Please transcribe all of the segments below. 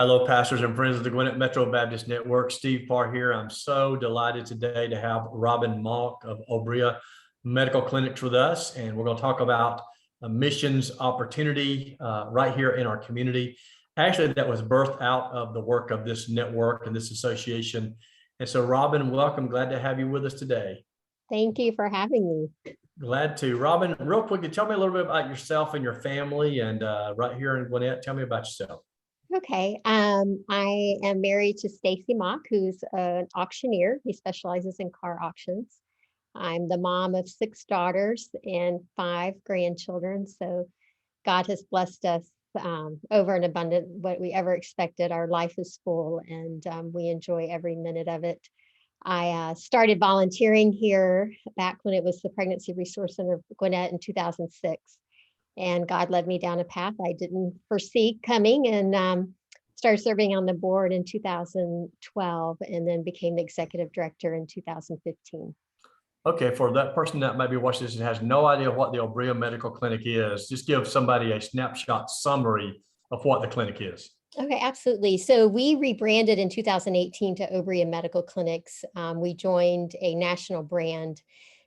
Hello, pastors and friends of the Gwinnett Metro Baptist Network. Steve Parr here. I'm so delighted today to have Robin Mauck of Obria Medical Clinics with us, and we're going to talk about a missions opportunity right here in our community. Actually, that was birthed out of the work of this network and this association. And so, Robin, welcome. Glad to have you with us today. Thank you for having me. Glad to. Robin, real quick, tell me a little bit about yourself and your family, and right here in Gwinnett, tell me about yourself. Okay, I am married to Stacy Mauck, who's an auctioneer. He specializes in car auctions. I'm the mom of 6 daughters and 5 grandchildren. So God has blessed us over and abundant what we ever expected. Our life is full, and we enjoy every minute of it. I started volunteering here back when it was the Pregnancy Resource Center of Gwinnett in 2006. And God led me down a path I didn't foresee coming, and started serving on the board in 2012, and then became the executive director in 2015. Okay, for that person that might be watching this and has no idea what the Obria Medical Clinic is, just give somebody a snapshot summary of what the clinic is. Okay, absolutely. So we rebranded in 2018 to Obria Medical Clinics. We joined a national brand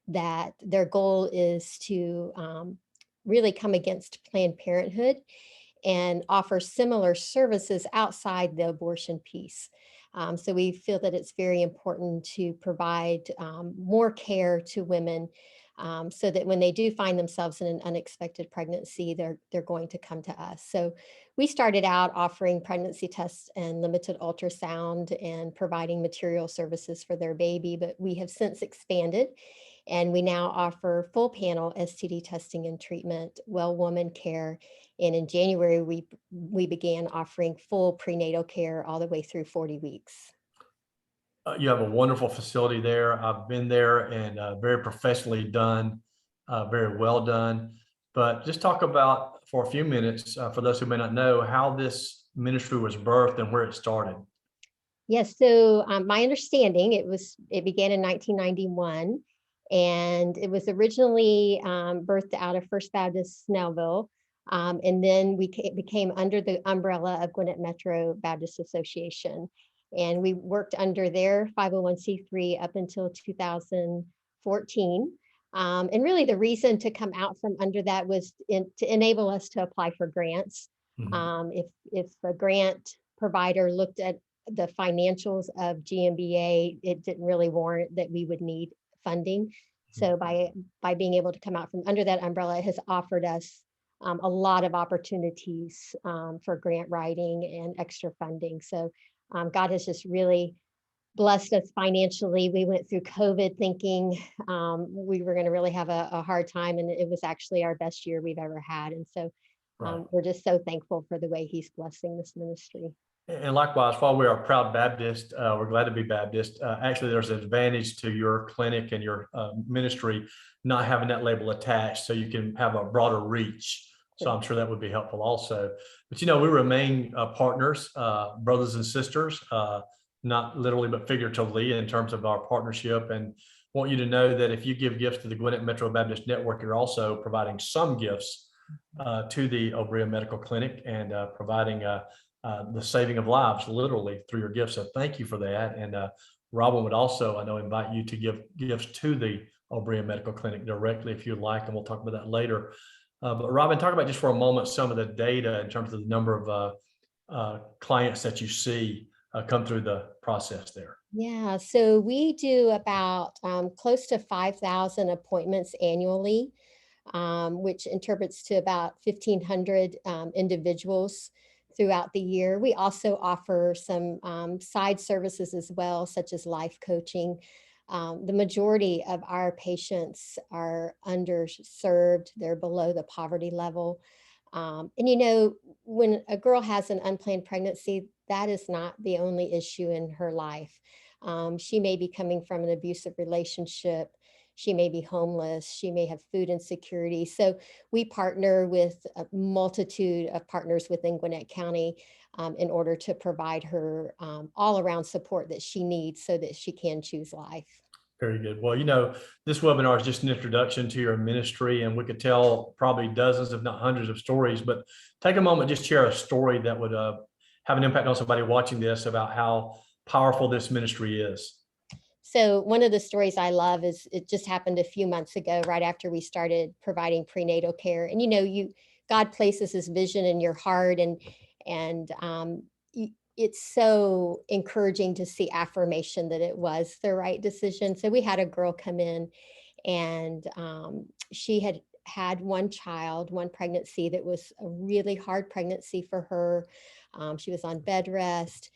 that their goal is to really come against Planned Parenthood and offer similar services outside the abortion piece. So we feel that it's very important to provide more care to women, so that when they do find themselves in an unexpected pregnancy, they're going to come to us. So we started out offering pregnancy tests and limited ultrasound and providing material services for their baby, but we have since expanded. And we now offer full panel STD testing and treatment, well woman care. And in January, we began offering full prenatal care all the way through 40 weeks. You have a wonderful facility there. I've been there, and very professionally done, very well done. But just talk about for a few minutes, for those who may not know, how this ministry was birthed and where it started. Yes, so my understanding, it began in 1991. And it was originally birthed out of First Baptist Snellville. And then we became under the umbrella of Gwinnett Metro Baptist Association. And we worked under their 501c3 up until 2014. And really the reason to come out from under that was to enable us to apply for grants. Mm-hmm. If a grant provider looked at the financials of GMBA, it didn't really warrant that we would need funding. So by being able to come out from under that umbrella, it has offered us a lot of opportunities for grant writing and extra funding. So God has just really blessed us financially. We went through COVID thinking we were going to really have a hard time, and it was actually our best year we've ever had. And so we're just so thankful for the way He's blessing this ministry. And likewise, while we are a proud Baptist, we're glad to be Baptist. Actually, there's an advantage to your clinic and your ministry not having that label attached, so you can have a broader reach. So I'm sure that would be helpful also. But, we remain partners, brothers and sisters, not literally, but figuratively in terms of our partnership. And want you to know that if you give gifts to the Gwinnett Metro Baptist Network, you're also providing some gifts to the Obria Medical Clinic and providing the saving of lives, literally, through your gifts. So thank you for that. And Robin would also, I know, invite you to give gifts to the Obria Medical Clinic directly if you'd like, and we'll talk about that later. But Robin, talk about just for a moment some of the data in terms of the number of clients that you see come through the process there. Yeah, so we do about close to 5,000 appointments annually, which interprets to about 1,500 individuals throughout the year. We also offer some side services as well, such as life coaching. The majority of our patients are underserved. They're below the poverty level. And when a girl has an unplanned pregnancy, that is not the only issue in her life. She may be coming from an abusive relationship. She may be homeless. She may have food insecurity. So we partner with a multitude of partners within Gwinnett County in order to provide her all around support that she needs so that she can choose life. Very good. Well, this webinar is just an introduction to your ministry, and we could tell probably dozens, if not hundreds of stories, but take a moment, just share a story that would have an impact on somebody watching this about how powerful this ministry is. So one of the stories I love is it just happened a few months ago, right after we started providing prenatal care. And God places His vision in your heart, and it's so encouraging to see affirmation that it was the right decision. So we had a girl come in, and she had had one child, one pregnancy that was a really hard pregnancy for her. She was on bed rest.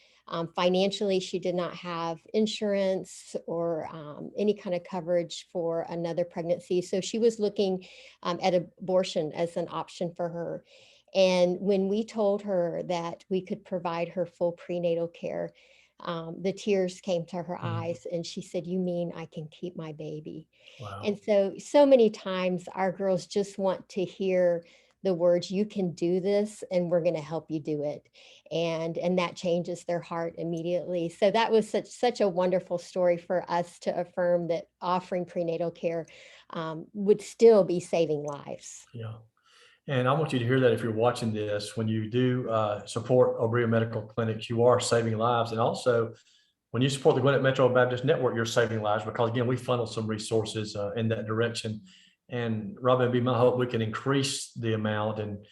Financially, she did not have insurance or any kind of coverage for another pregnancy. So she was looking at abortion as an option for her. And when we told her that we could provide her full prenatal care, the tears came to her eyes, and she said, "You mean I can keep my baby?" Wow. And so many times our girls just want to hear the words, "You can do this, and we're going to help you do it." And that changes their heart immediately. So that was such a wonderful story for us to affirm that offering prenatal care would still be saving lives. Yeah. And I want you to hear that if you're watching this, when you do support Obria Medical Clinics, you are saving lives. And also, when you support the Gwinnett Metro Baptist Network, you're saving lives, because again, we funnel some resources in that direction. And Robin, it'd be my hope we can increase the amount. And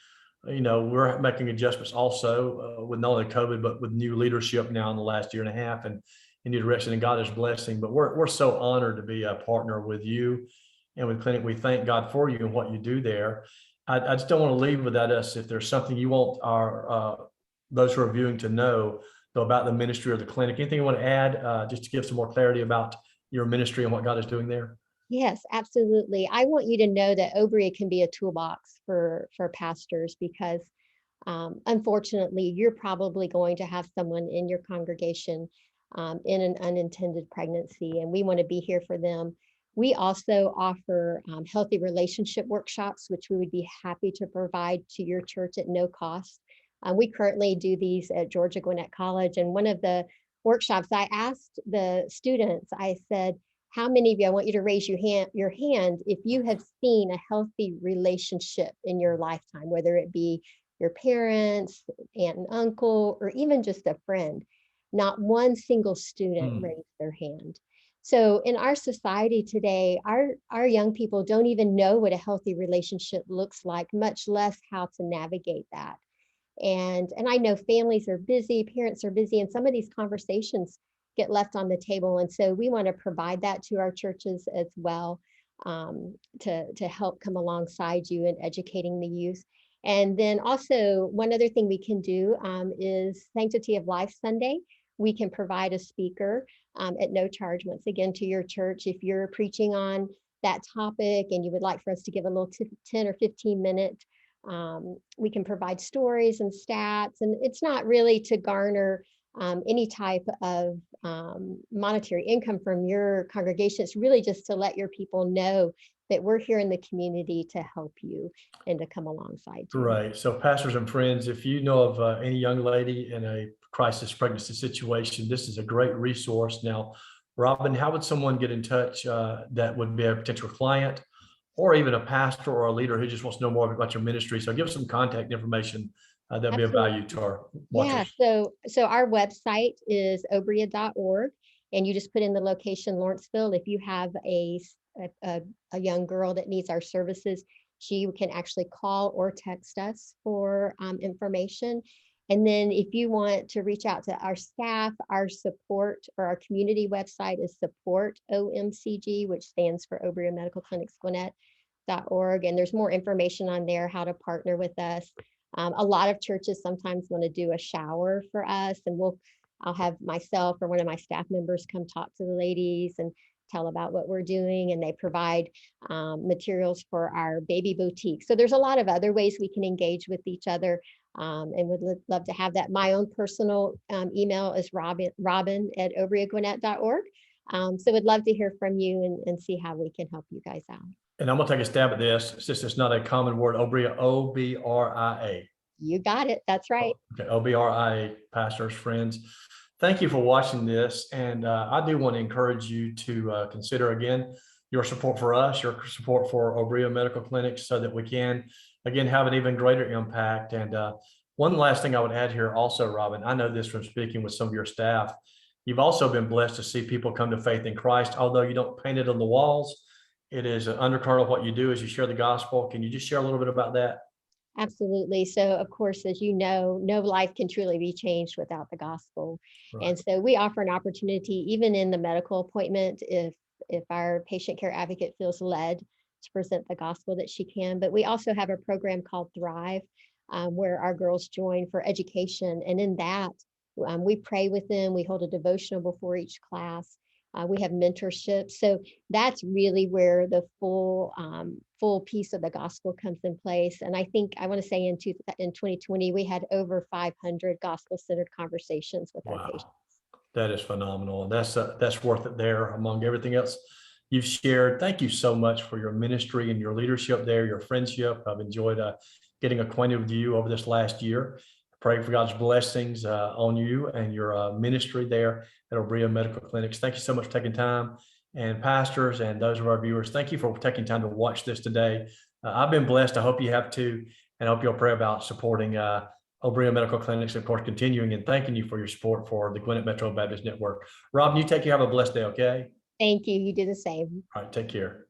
we're making adjustments also with not only COVID, but with new leadership now in the last year and a half, and in new direction. And God is blessing. But we're so honored to be a partner with you and with Clinic. We thank God for you and what you do there. I just don't want to leave without us. If there's something you want our those who are viewing to know, though, about the ministry or the clinic, anything you want to add just to give some more clarity about your ministry and what God is doing there? Yes, absolutely. I want you to know that Obria can be a toolbox for pastors, because unfortunately, you're probably going to have someone in your congregation in an unintended pregnancy, and we want to be here for them. We also offer healthy relationship workshops, which we would be happy to provide to your church at no cost. We currently do these at Georgia Gwinnett College, and one of the workshops, I asked the students, I said, "How many of you," I want you to raise your hand if you have seen a healthy relationship in your lifetime, whether it be your parents, aunt and uncle, or even just a friend. Not one single student raised their hand. So in our society today, our young people don't even know what a healthy relationship looks like, much less how to navigate that. And I know families are busy, parents are busy, and some of these conversations get left on the table. And so we want to provide that to our churches as well, to help come alongside you in educating the youth. And then also, one other thing we can do is Sanctity of Life Sunday. We can provide a speaker at no charge, once again, to your church. If you're preaching on that topic and you would like for us to give a little 10 or 15-minute, we can provide stories and stats. And it's not really to garner any type of monetary income from your congregation. It's really just to let your people know that we're here in the community to help you and to come alongside you. Right. So pastors and friends, if you know of any young lady in a crisis pregnancy situation, this is a great resource. Now, Robin, how would someone get in touch that would be a potential client, or even a pastor or a leader who just wants to know more about your ministry? So give us some contact information that'd be of value to our watchers. Yeah, so our website is obria.org, and you just put in the location Lawrenceville. If you have a young girl that needs our services, she can actually call or text us for information. And then if you want to reach out to our staff, our support, or our community website is support OMCG, which stands for Obria Medical Clinics Gwinnett.org. And there's more information on there, how to partner with us. A lot of churches sometimes want to do a shower for us, and I'll have myself or one of my staff members come talk to the ladies and tell about what we're doing, and they provide materials for our baby boutique. So there's a lot of other ways we can engage with each other, and would love to have that. My own personal email is robin@obriagwinnett.org. So we'd love to hear from you and see how we can help you guys out. And I'm going to take a stab at this. Since it's not a common word, Obria, O-B-R-I-A. You got it. That's right. Okay, O-B-R-I-A, pastors, friends. Thank you for watching this. And I do want to encourage you to consider, again, your support for us, your support for Obria Medical Clinics, so that we can, again, have an even greater impact. And One last thing I would add here also, Robin, I know this from speaking with some of your staff. You've also been blessed to see people come to faith in Christ, although you don't paint it on the walls. It is an undercurrent of what you do as you share the gospel. Can you just share a little bit about that? Absolutely. So, of course, as you know, no life can truly be changed without the gospel. Right. And so we offer an opportunity, even in the medical appointment, if our patient care advocate feels led to present the gospel, that she can. But we also have a program called Thrive, where our girls join for education. And in that, we pray with them. We hold a devotional before each class. We have mentorship. So that's really where the full piece of the gospel comes in place. And I think I want to say in 2020, we had over 500 gospel-centered conversations with our patients. Wow. That is phenomenal. And that's worth it there among everything else you've shared. Thank you so much for your ministry and your leadership there, your friendship. I've enjoyed getting acquainted with you over this last year. Pray for God's blessings on you and your ministry there at Obria Medical Clinics. Thank you so much for taking time. And pastors and those of our viewers, thank you for taking time to watch this today. I've been blessed. I hope you have too. And I hope you'll pray about supporting Obria Medical Clinics, of course, continuing and thanking you for your support for the Gwinnett Metro Baptist Network. Rob, you take care. Have a blessed day, okay? Thank you. You do the same. All right, take care.